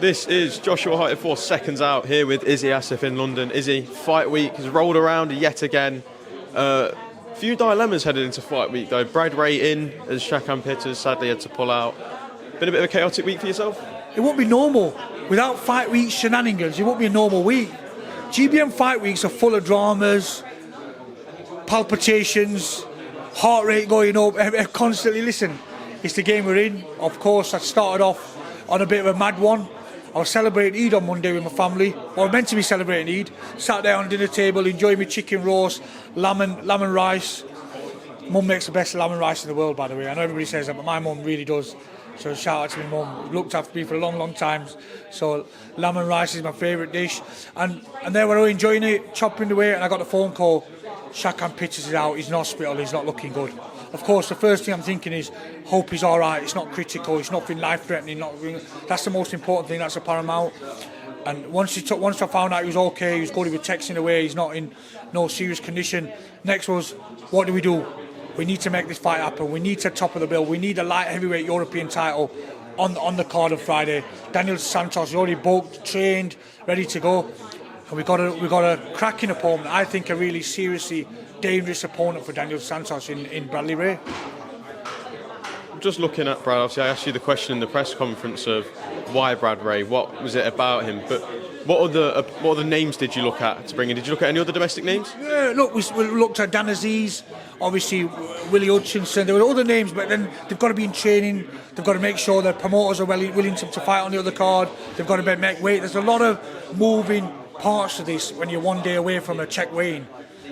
This is Joshua Hart for Seconds Out here with Izzy Asif in London. Izzy, fight week has rolled around yet again. Few dilemmas headed into fight week though. Brad Ray in as Shakan Pitters sadly had to pull out. Been a bit of a chaotic week for yourself? It won't be normal. Without fight week shenanigans, it won't be a normal week. GBM fight weeks are full of dramas, palpitations, heart rate going up, constantly. Listen, it's the game we're in. Of course, I started off on a bit of a mad one. I was celebrating Eid on Monday with my family. I was meant to be celebrating Eid. Sat there on dinner table, enjoying my chicken roast, lamb and rice. Mum makes the best lamb and rice in the world, by the way. I know everybody says that, but my mum really does. So shout out to my mum. Looked after me for a long, long time. So lamb and rice is my favourite dish. And there we were enjoying it, chopping away, and I got the phone call. Shakan Pitters is out. He's in hospital. He's not looking good. Of course, the first thing I'm thinking is, hope he's all right. It's not critical. It's nothing life-threatening. That's the most important thing. That's the paramount. And once I found out he was okay, he was good. He was texting away. He's not in no serious condition. Next was, what do we do? We need to make this fight happen. We need to top of the bill. We need a light heavyweight European title on the card on Friday. Daniel Santos is already booked, trained, ready to go. And we got a cracking opponent. I think a really seriously dangerous opponent for Daniel Santos in Bradley Ray. Just looking at Brad, obviously I asked you the question in the press conference of why Brad Ray, what was it about him, but what other names did you look at to bring in? Did you look at any other domestic names? Yeah, look, we looked at Dan Aziz, obviously Willie Hutchinson. There were other names, but then they've got to be in training. They've got to make sure that promoters are willing to fight on the other card. They've got to make weight. There's a lot of moving parts to this when you're one day away from a check weighing.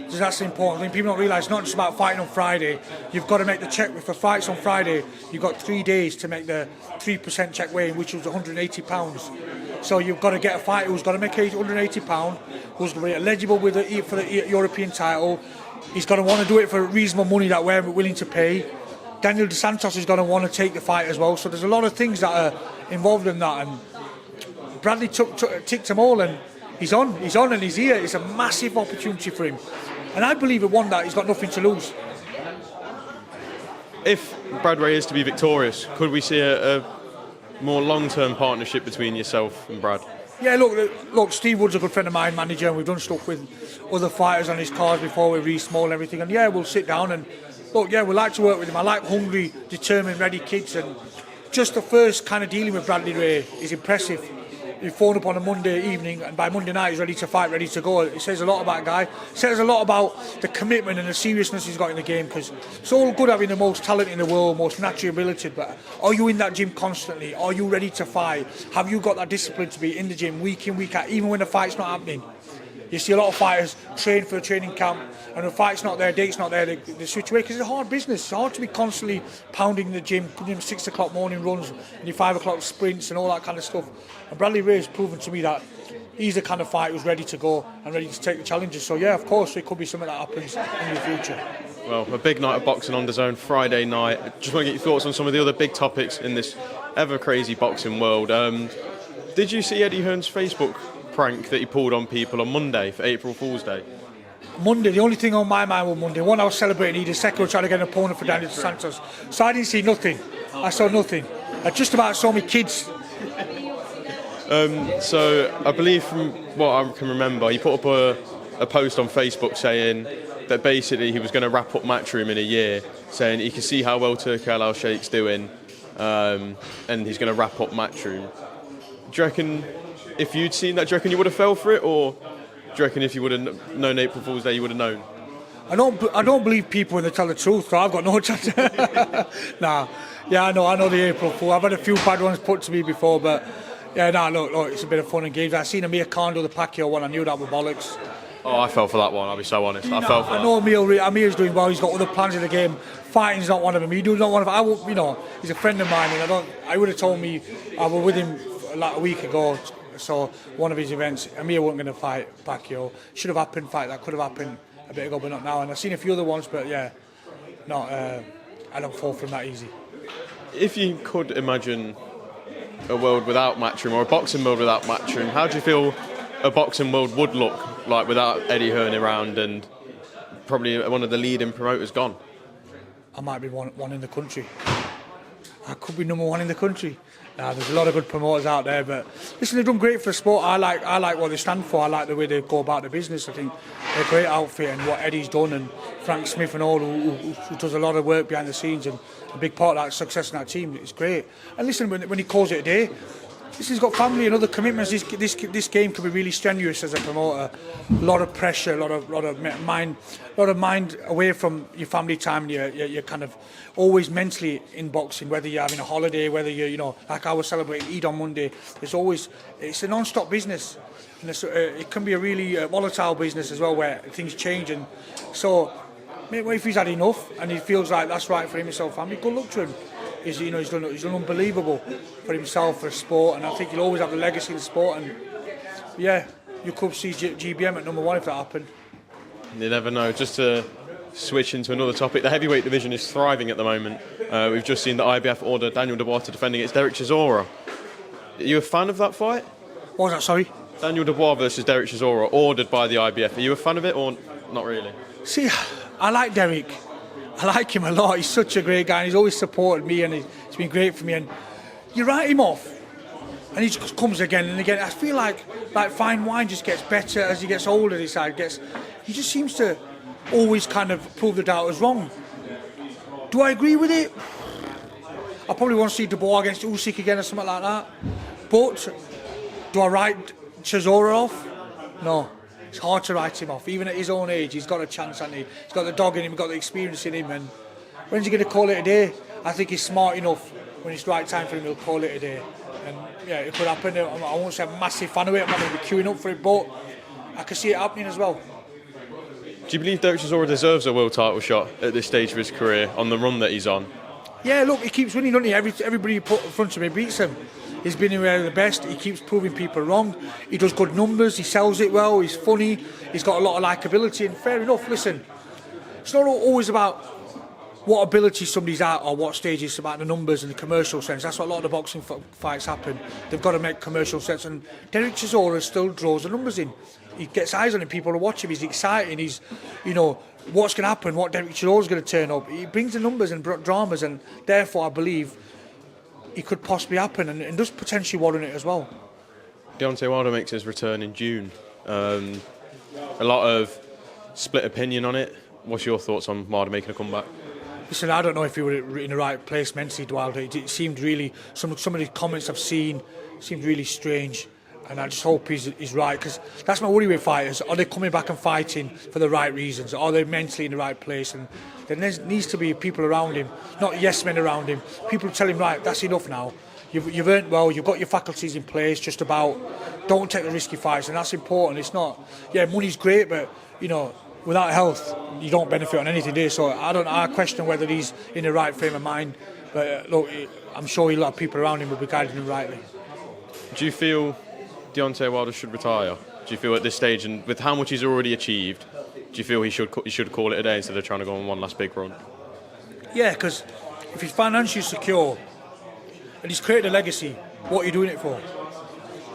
So that's the important thing. People don't realise it's not just about fighting on Friday. You've got to make the check. For fights on Friday, you've got 3 days to make the 3% check weighing, which was £180. So you've got to get a fighter who's got to make £180, who's going to be eligible for the European title. He's going to want to do it for reasonable money that we're willing to pay. Daniel Santos is going to want to take the fight as well. So there's a lot of things that are involved in that. And Bradley ticked them all, and he's on and he's here. It's a massive opportunity for him. And I believe at one that he's got nothing to lose. If Brad Ray is to be victorious, could we see a more long-term partnership between yourself and Brad? Yeah, look, Steve Wood's a good friend of mine, manager, and we've done stuff with other fighters on his cards before with Reece Small and everything. And yeah, we'll sit down and look, yeah, we like to work with him. I like hungry, determined, ready kids. And just the first kind of dealing with Bradley Ray is impressive. He phoned up on a Monday evening, and by Monday night he's ready to fight, ready to go. It says a lot about a guy. It says a lot about the commitment and the seriousness he's got in the game, because it's all good having the most talent in the world, most naturally ability, but are you in that gym constantly? Are you ready to fight? Have you got that discipline to be in the gym week in, week out, even when the fight's not happening? You see a lot of fighters train for a training camp, and the fight's not there, date's not there, they switch away, because it's a hard business. It's hard to be constantly pounding the gym, putting in 6 o'clock morning runs and your 5 o'clock sprints and all that kind of stuff. And Bradley Ray has proven to me that he's the kind of fighter who's ready to go and ready to take the challenges. So yeah, of course, it could be something that happens in the future. Well, a big night of boxing on DAZN Friday night. I just want to get your thoughts on some of the other big topics in this ever crazy boxing world. Did you see Eddie Hearn's Facebook prank that he pulled on people on Monday for April Fool's Day? Monday, the only thing on my mind was Monday. One, I was celebrating Eid. The second, I was trying to get an opponent for Daniel Santos. So I didn't see nothing. I saw nothing. I just about saw my kids. So I believe from what I can remember, he put up a post on Facebook saying that basically he was going to wrap up Matchroom in a year, saying he can see how well Turki Al Sheikh's doing, and he's going to wrap up Matchroom. Do you reckon if you'd seen that, do you reckon you would have fell for it, or do you reckon if you would have known April Fool's Day, you would have known? I don't believe people when they tell the truth, so I've got no chance. Nah, yeah, I know the April Fool. I've had a few bad ones put to me before, but yeah, look, it's a bit of fun and games. I seen Amir Khan do the Pacquiao one. I knew that was bollocks. Oh, I fell for that one. I'll be so honest. I fell for that. I know Amir's doing well. He's got other plans in the game. Fighting's not one of them. He does not want to. He's a friend of mine, and I would have told me I was with him like a week ago. So one of his events, Amir wasn't going to fight Pacquiao. Should have happened. Fight that could have happened a bit ago, but not now. And I've seen a few other ones, but yeah, I don't fall from that easy. If you could imagine a world without Matchroom, or a boxing world without Matchroom, how do you feel a boxing world would look like without Eddie Hearn around and probably one of the leading promoters gone? I might be one in the country. I could be #1 in the country. There's a lot of good promoters out there, but listen, they've done great for the sport. I like what they stand for. I like the way they go about the business. I think they're a great outfit, and what Eddie's done, and Frank Smith and all, who does a lot of work behind the scenes, and a big part of that success in that team. It's great. And listen, when he calls it a day, this has got family and other commitments. This game can be really strenuous as a promoter. A lot of pressure, a lot of mind away from your family time. And you're kind of always mentally in boxing. Whether you're having a holiday, whether you're like I was celebrating Eid on Monday. It's a non-stop business, and it can be a really volatile business as well, where things change. And so, if he's had enough and he feels like that's right for him and his family, good luck to him. He's done unbelievable for himself, for sport, and I think he'll always have the legacy of the sport. And yeah, you could see GBM at #1 if that happened. You never know. Just to switch into another topic, the heavyweight division is thriving at the moment. We've just seen the IBF order Daniel Dubois to defend against Derek Chisora. Are you a fan of that fight? What was that, sorry? Daniel Dubois versus Derek Chisora, ordered by the IBF. Are you a fan of it or not really? See, I like Derek. I like him a lot. He's such a great guy, and he's always supported me, and he's been great for me. And you write him off, and he just comes again and again. I feel like fine wine just gets better as he gets older. He just seems to always kind of prove the doubters wrong. Do I agree with it? I probably want to see Dubois against Usyk again or something like that. But do I write Chisora off? No. It's hard to write him off. Even at his own age, he's got a chance, hasn't he? He's got the dog in him, he's got the experience in him. And when's he going to call it a day? I think he's smart enough. When it's the right time for him, he'll call it a day. And yeah, it could happen. I won't say I'm a massive fan of it. I'm not going to be queuing up for it, but I can see it happening as well. Do you believe Derek Chisora deserves a world title shot at this stage of his career on the run that he's on? Yeah, look, he keeps winning, doesn't he? Everybody he put in front of him beats him. He's been in the best. He keeps proving people wrong. He does good numbers. He sells it well. He's funny. He's got a lot of likability. And fair enough, listen, it's not always about what ability somebody's at or what stage. It's about the numbers and the commercial sense. That's what a lot of the boxing fights happen. They've got to make commercial sense. And Derek Chisora still draws the numbers in. He gets eyes on him. People are watching him. He's exciting. He's, what's going to happen, what Derek Chisora's going to turn up. He brings the numbers and dramas, and therefore I believe it could possibly happen and does potentially warrant it as well. Deontay Wilder makes his return in June. A lot of split opinion on it. What's your thoughts on Wilder making a comeback? Listen, I don't know if he were in the right place mentally, Wilder. It seemed really, some of the comments I've seen seemed really strange. And I just hope he's right, because that's my worry with fighters. Are they coming back and fighting for the right reasons? Are they mentally in the right place? And there needs to be people around him, not yes men around him. People tell him, right, that's enough now. You've earned well, you've got your faculties in place, just about don't take the risky fights, and that's important. It's not, money's great, but, without health, you don't benefit on anything there. So I question whether he's in the right frame of mind. But look, I'm sure a lot of people around him will be guiding him rightly. Do you feel Deontay Wilder should retire? Do you feel at this stage, and with how much he's already achieved, do you feel he should call it a day instead of trying to go on one last big run? Yeah, because if he's financially secure and he's created a legacy, what are you doing it for?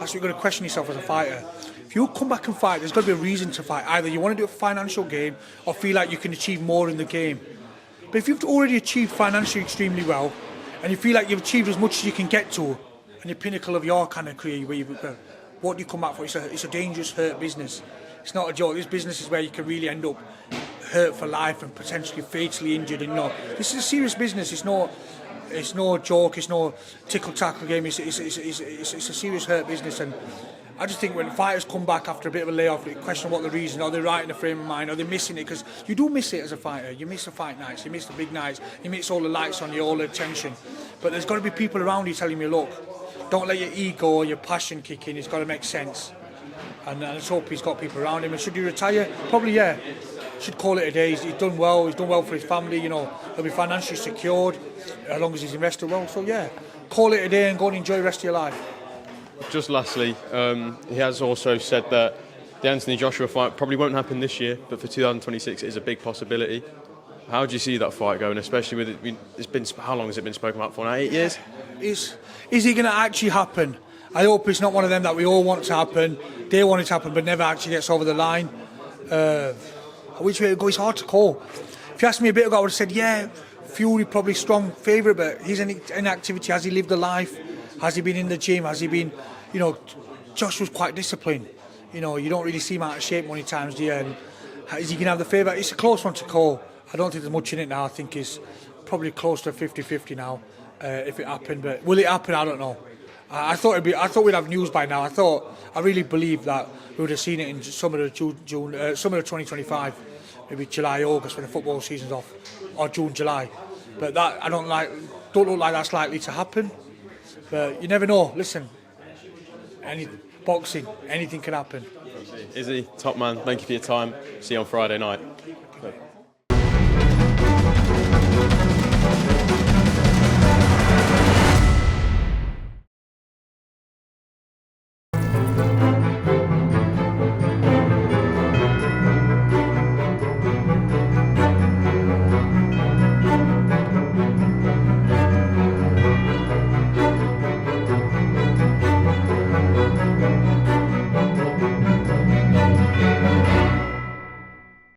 That's what you've got to question yourself as a fighter. If you come back and fight, there's got to be a reason to fight. Either you want to do a financial game or feel like you can achieve more in the game. But if you've already achieved financially extremely well and you feel like you've achieved as much as you can get to and the pinnacle of your kind of career, what do you come back for? It's a dangerous, hurt business. It's not a joke. This business is where you can really end up hurt for life and potentially fatally injured. And this is a serious business. It's no joke. It's no tickle-tackle game. It's a serious hurt business. And I just think when fighters come back after a bit of a layoff, they question what the reason. Are they right in the frame of mind? Are they missing it? Because you do miss it as a fighter. You miss the fight nights. You miss the big nights. You miss all the lights on you, all the attention. But there's got to be people around you telling you, look, don't let your ego or your passion kick in. It's got to make sense. And let's hope he's got people around him. And should he retire? Probably, yeah. Should call it a day. He's done well. He's done well for his family. He'll be financially secured as long as he's invested well. So, yeah, call it a day and go and enjoy the rest of your life. Just lastly, he has also said that the Anthony Joshua fight probably won't happen this year, but for 2026 it is a big possibility. How do you see that fight going, especially with it? It's been, how long has it been spoken about for now? 8 years? Is it going to actually happen? I hope it's not one of them that we all want to happen. They want it to happen, but never actually gets over the line. Which way it goes, it's hard to call. If you asked me a bit ago, I would have said, Fury probably strong favourite, but his inactivity, has he lived a life? Has he been in the gym? Has he been, Josh was quite disciplined. You don't really see him out of shape many times, do you? And is he going to have the favour? It's a close one to call. I don't think there's much in it now. I think it's probably close to 50-50 now, if it happened. But will it happen? I don't know. I thought we'd have news by now. I really believe that we would have seen it in summer of summer of 2025, maybe July, August when the football season's off, or June, July. But that don't look like that's likely to happen. But you never know. Listen, boxing, anything can happen. Izzy, top man, thank you for your time. See you on Friday night.